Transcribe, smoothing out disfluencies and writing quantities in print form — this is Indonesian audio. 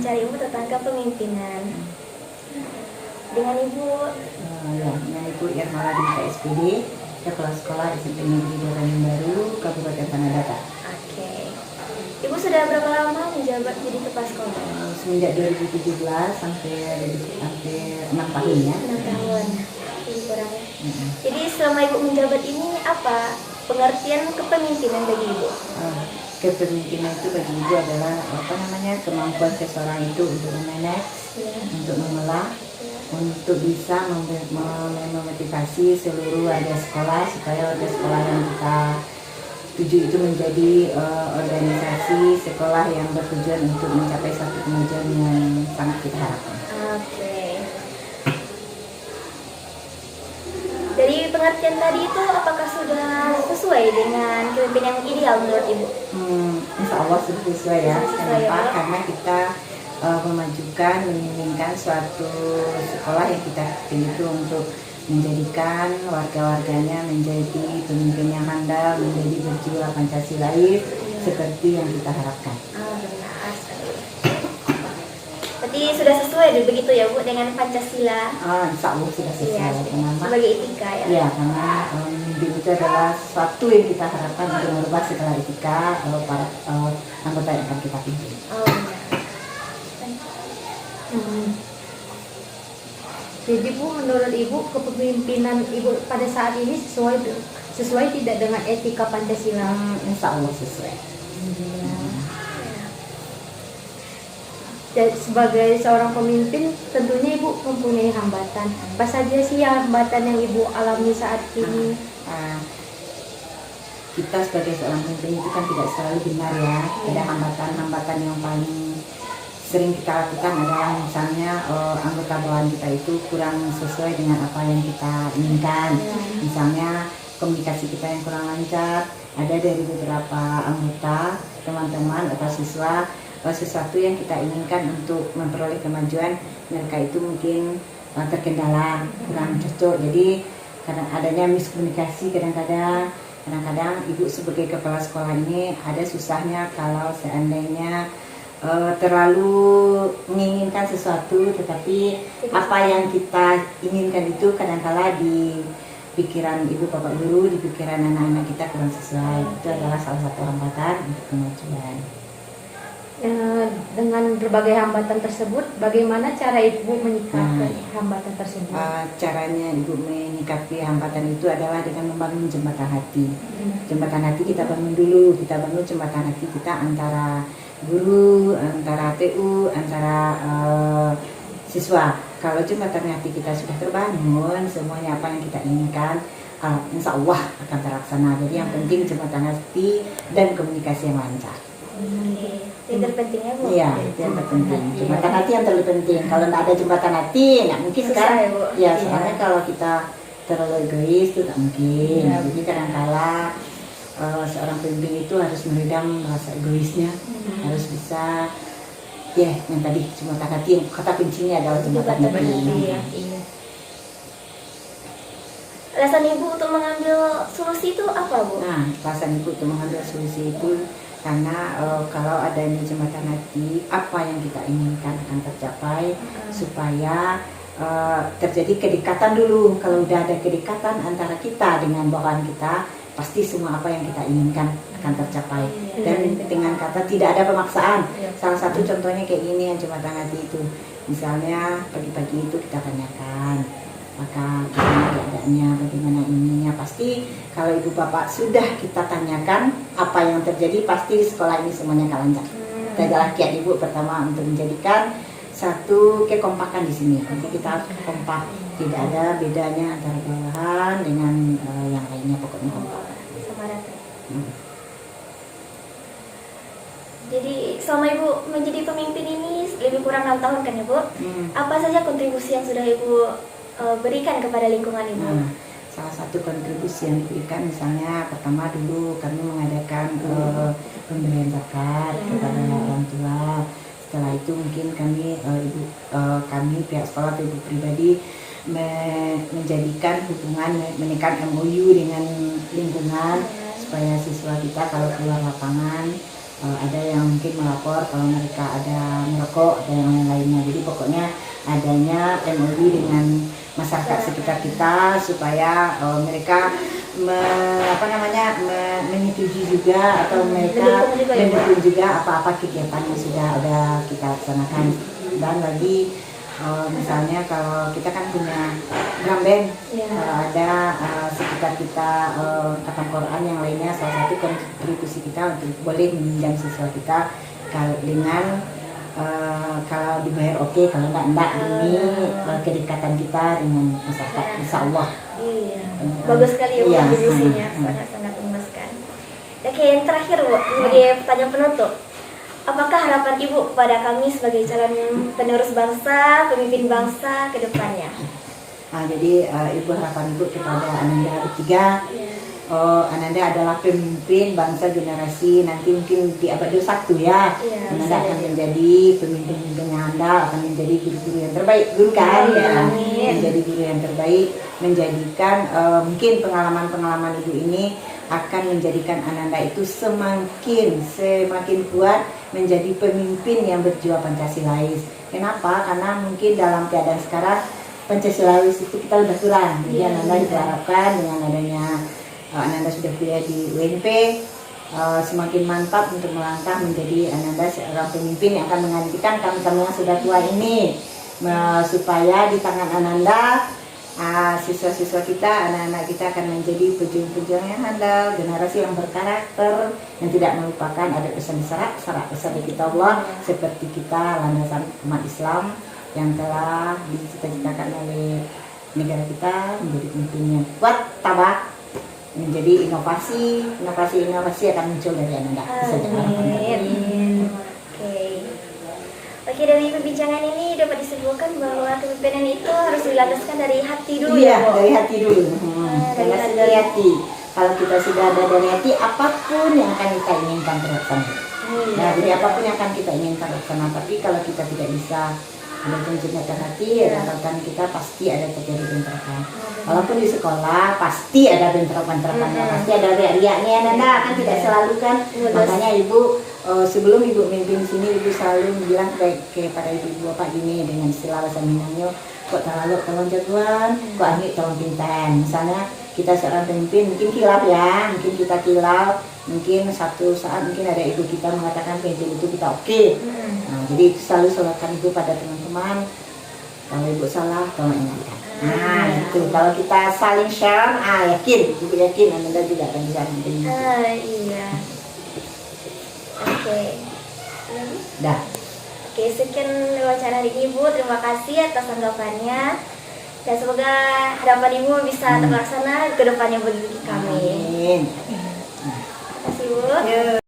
wawancara Ibu tentang kepemimpinan. Dengan Ibu dengan Ibu Irma Ladinka SPD, Kepala Sekolah SMP Negeri Dataran Baru, Kabupaten Tanah Datar. Oke. Ibu sudah berapa lama menjabat jadi kepala sekolah? Semenjak 2017 sampai 6 tahun ya. 6 tahun. Lebih kurang ya. Jadi selama Ibu menjabat ini apa pengertian kepemimpinan bagi Ibu? Kepemimpinan itu bagi Ibu adalah kemampuan seseorang itu untuk memanage, untuk mengelola, untuk bisa memotivasi seluruh warga sekolah supaya warga sekolah yang kita tuju itu menjadi organisasi sekolah yang bertujuan untuk mencapai satu kemajuan yang sangat kita harapkan. Oke. Dari pengertian tadi itu apakah sudah sesuai dengan kepemimpinan yang ideal menurut Ibu? Insya Allah sudah sesuai ya. Sesuai, Kenapa? ya. Karena kita memajukan, menginginkan suatu sekolah yang kita pilih itu untuk menjadikan warga-warganya menjadi pemimpin yang handal, menjadi berjiwa Pancasilais seperti yang kita harapkan. Benar sekali. Berarti sudah sesuai begitu ya Bu dengan Pancasila? Insya Allah sudah sesuai. Iya, Kenapa? sebagai etika ya? Ya, karena mimpi itu adalah sesuatu yang kita harapkan untuk merubah segala etika para anggota yang akan kita pimpin. Benar. Jadi Bu, menurut Ibu kepemimpinan Ibu pada saat ini sesuai tidak dengan etika Pancasila? Insya Allah sesuai. Dan sebagai seorang pemimpin tentunya Ibu mempunyai hambatan. Apa saja sih hambatan yang Ibu alami saat ini? Kita sebagai seorang pemimpin itu kan tidak selalu benar ya. Ada hambatan-hambatan yang paling sering kita lakukan adalah misalnya anggota bawahan kita itu kurang sesuai dengan apa yang kita inginkan. Misalnya komunikasi kita yang kurang lancar. Ada dari beberapa anggota, teman-teman atau siswa, sesuatu yang kita inginkan untuk memperoleh kemajuan, mereka itu mungkin terkendala, kurang cocok. Jadi karena adanya miskomunikasi kadang-kadang Ibu sebagai kepala sekolah ini ada susahnya kalau seandainya terlalu menginginkan sesuatu, tetapi apa yang kita inginkan itu kadang-kala di pikiran Ibu Bapak Guru, di pikiran anak-anak kita kurang sesuai. Itu adalah salah satu hambatan untuk kemajuan. Dengan berbagai hambatan tersebut, bagaimana cara Ibu menyikapi hambatan tersebut? Caranya Ibu menyikapi hambatan itu adalah dengan membangun jembatan hati. Jembatan hati kita bangun dulu, kita bangun jembatan hati kita antara guru, antara TU, antara siswa. Kalau jembatan hati kita sudah terbangun, semuanya apa yang kita inginkan insya Allah akan terlaksana. Jadi yang penting jembatan hati dan komunikasi yang lancar. Yang terpentingnya Bu? Iya, itu yang terpenting. Jembatan hati yang terlalu penting. Kalau tidak ada jembatan hati, nggak mungkin Susah kan? ya, Bu? Ya, soalnya kalau kita terlalu egois itu nggak mungkin. Jadi kadang-kala seorang pemimpin itu harus meredam rasa egoisnya, harus bisa yang tadi jembatan hati, yang kata kuncinya adalah jembatan hati. Iya. Alasan Ibu untuk mengambil solusi itu apa Bu? Alasan Ibu untuk mengambil solusi itu karena kalau adanya jembatan hati, apa yang kita inginkan akan tercapai, supaya terjadi kedekatan dulu. Kalau udah ada kedekatan antara kita dengan bawahan kita, pasti semua apa yang kita inginkan akan tercapai. Dan dengan kata tidak ada pemaksaan. Salah satu contohnya kayak gini yang jembatan hati itu. Misalnya pagi-pagi itu kita tanyakan, maka bagaimana keadaannya, bagaimana ininya. Pasti kalau ibu bapak sudah kita tanyakan apa yang terjadi, pasti di sekolah ini semuanya akan lancar. Kita adalah kiat ibu pertama untuk menjadikan satu kekompakan di sini. Nanti kita harus kompak, tidak ada bedanya antara bawahan dengan yang lainnya, pokoknya kompak. Sama rata. Jadi selama Ibu menjadi pemimpin ini lebih kurang 6 tahun kan ya Bu? Apa saja kontribusi yang sudah Ibu berikan kepada lingkungan Ibu? Salah satu kontribusi yang diberikan misalnya pertama dulu kami mengadakan pemberian zakat kepada orang tua. Setelah itu mungkin kami pihak sekolah atau ibu pribadi menjadikan hubungan, menekan MOU dengan lingkungan supaya siswa kita kalau keluar lapangan ada yang mungkin melapor kalau mereka ada merokok, ada yang lainnya. Jadi pokoknya adanya MOU dengan masyarakat sekitar kita supaya mereka menyetujui juga atau mereka Mendukung juga ya, Bu? mendukung juga apa-apa kegiatan yang sudah ada kita laksanakan. Dan lagi misalnya kalau kita kan punya drum band, Ya. kalau ada sekitar kita khatam Quran yang lainnya, salah satu kontribusi kita untuk boleh meminjam siswa kita kalau dengan kalau dibayar oke, kalau enggak ini kedekatan kita dengan masyarakat, insya Allah. Iya, bagus sekali ya Bu, Iya. kontribusinya, sangat-sangat memuaskan. Oke, yang terakhir Bu, sebagai pertanyaan penutup, apakah harapan Ibu pada kami sebagai calon penerus bangsa, pemimpin bangsa ke depannya? Jadi Ibu, harapan Ibu kepada Ananda bertiga, Ananda adalah pemimpin bangsa generasi nanti mungkin di abad 21 ya. Iya, Ananda bisa akan jadi. menjadi pemimpin Anda akan menjadi guru-guru yang terbaik, guru kan Amin. ya, Amin. menjadi guru yang terbaik, menjadikan mungkin pengalaman-pengalaman Ibu ini akan menjadikan Ananda itu semakin kuat menjadi pemimpin yang berjiwa Pancasilais. Kenapa? Karena mungkin dalam keadaan sekarang Pancasilais itu kita udah kurang. Jadi Iya, Ananda iya. diharapkan dengan adanya Ananda sudah kuliah di UNP, semakin mantap untuk melangkah menjadi Ananda seorang pemimpin yang akan menggantikan kami-kami yang sudah tua ini, supaya di tangan Ananda siswa-siswa kita, anak-anak kita akan menjadi pejuang-pejuang yang handal, generasi yang berkarakter, yang tidak melupakan ada pesan syarat besar dari kita Allah, seperti kita landasan umat Islam yang telah dicita-citakan oleh negara kita menjadi pemimpin yang kuat, tabah, menjadi inovasi akan muncul dari Ananda. Bisa jadi. Amin. Oke, dari perbincangan ini dapat disimpulkan bahwa kepemimpinan itu harus dilandaskan dari hati dulu Iya, ya, Bu? dari hati dulu. Dari Karena hati. dari hati. Kalau kita sudah ada dari hati, apapun yang akan kita inginkan terlaksana. Nah, jadi apapun yang akan kita inginkan terlaksana. Tapi kalau kita tidak bisa ada penjelasan hati, bentrokan kita pasti ada terjadi bentrokan. Walaupun di sekolah pasti ada bentrokan-bentrokannya, pasti ada riak-riaknya, Nanda kan tidak selalu kan. Makanya Ibu sebelum Ibu memimpin sini, Ibu selalu bilang kepada Ibu Bapak gini dengan istilah bahasa Minangnya, kok terlalu tolong jagoan, kok angin tolong pinten. Misalnya kita seorang pemimpin mungkin kilap ya, mungkin kita kilap, mungkin satu saat mungkin ada ibu kita mengatakan pemimpin itu kita oke. Nah, jadi itu selalu salahkan Ibu pada teman-teman, kalau Ibu salah tolong ingatkan. Nah itu kalau kita saling share, yakin, Ibu yakin Anda juga akan bisa memimpin. Iya. Oke. Dah. Oke, sekian wawancara hari ini, Bu. Terima kasih atas tanggapannya. Dan semoga harapan Ibu bisa terlaksana ke depannya bagi kami. Amin. Terima kasih, Bu.